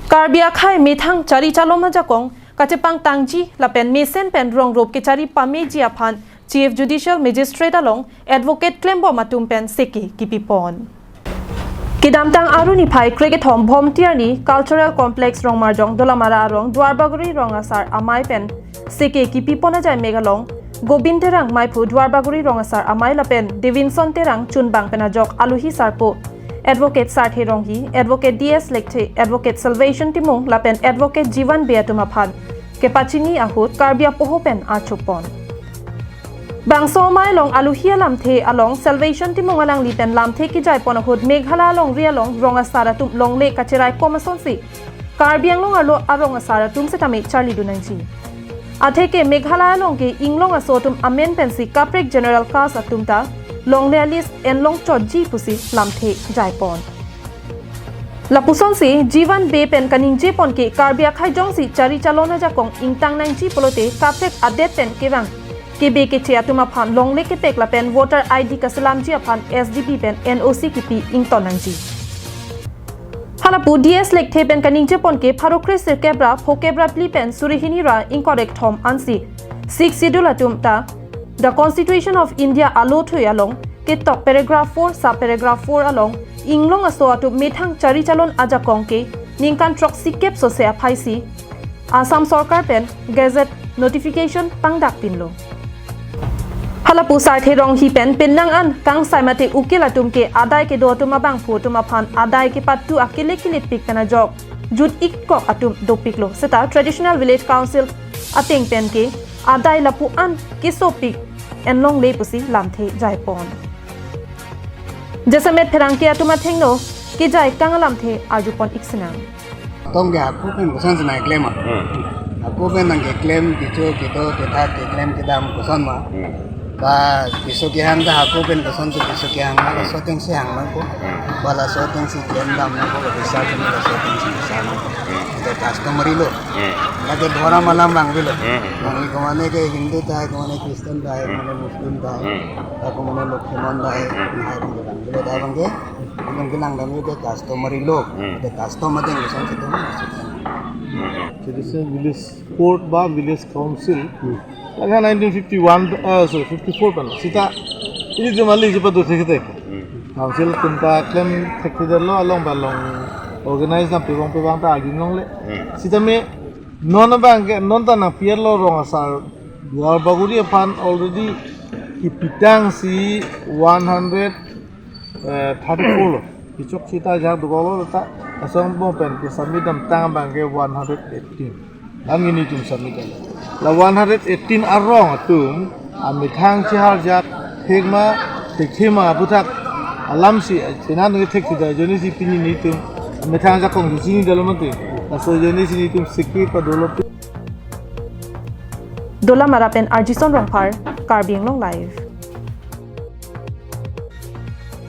Karbia khai mi thang chari chaloma jakong kachepang tangji lapen mesen pen rong rop ke chari pameji aphan Chief Judicial Magistrate along Advocate Klembo matum pen seki kipipon. Kidamtang aruni phai cricket home bom tiarni Cultural Complex rong marjong dolamara rong Dwarbaguri rong asar amai pen seki kipipona jai megalong Gobinderang maipu Dwarbaguri rong asar amai lapen Devinson terang chunbang penajok aluhi sarpo Advocate Sarthe Ronghi, Advocate DS Lekte, Advocate Salvation Timung, Lapen Advocate Jivan Beatumaphan, Kepachini Ahut, Karbia Pohopen Archupon. Bangso Mai Long Aluhia Lamte along Salvation Timung Alang Lipen Lamte Kijai Ponahut, Meghala Long Rialong, Ronga Saratum Long Lake Kacherai Komasonsi, Karbiang Long Alo Aronga Saratum Setame Charlie Dunanji. Ateke Meghala Long Ke Inglong Asotum Amen Pensi Kaprek General Kas Atumta, Long Realist and Long Chodji Pusi Lamthe Jaipon. Lapuson si Jivan Be pen kaning Jepon ke Karbia khai jong si chari chalona jakong ingtang nang ji polote kaprek adet pen kewang kebe ke chiatuma phan long le ke tek la pen voter ID ka salam ji aphan SDP pen NOC kipi ington nang ji. Halapu DS lek the pen kaning Jepon ke pharokre se kebra phokebra pli pen surihini ra incorrect hom ansi 6 schedule atumta The Constitution of India alothu along ke top paragraph 4 sub paragraph 4 along inglong aso atu methang chari chalon aja kongke ningkan troxy kep so se aphaisi Assam Sarkar pen gazette notification pangdak pinlo Halapu Sarthe Ronghi pen penang an kang saimate ukil atum ke adai ke do tuma bang phu tuma phan adai ke patu akile kilit pik kana jok jut ik kok atum dopiklo seta traditional village council ateng pen ke adai lapu an kisopik en long le pusi lamthe jaipon jasamet pherang ke atuma thengno ke jai kang lamthe ajupon iksana tong ga ku pen kusan sanai claim aku pen nang claim bicho kito kita claim kita kusan ma ba biso ki hang da aku pen kusan tu biso ki hang ma so teng si hang ma ko bala so teng si claim dam ma ko bisa pen so teng si bisa ma the customary lo lage dhora malam rang bilo mani ko mane ke hindu ta ko mane christian ta mane muslim ta ko mane lokman ta hai ko rang bilo da bang ke mungkin bilang dam ke customary lo the customer teng kusan tu Traditional Village Court বা Village Council lagha 1951 sorry 54 pan sita ini jumali jipa do theke theke council kunta claim theke dalo along balong organize na pebang ta agin long le sita me non bank non ta na pier lo rong asar duar baguri fan already ki pitang si 134 lo kichok sita ja dugolo ta asong bo pen ke submit dam tang bang ke 118 am ini tum submit la 118 arong atum ami thang chi har jak thekma tekhema buthak alam si sinan ngi thekida joni si pini ni tum ami thang jak kong ji ni dalomate aso joni si ni tum sikki padolo Dola Marapen Arjison Rongpar Karbiang Long Live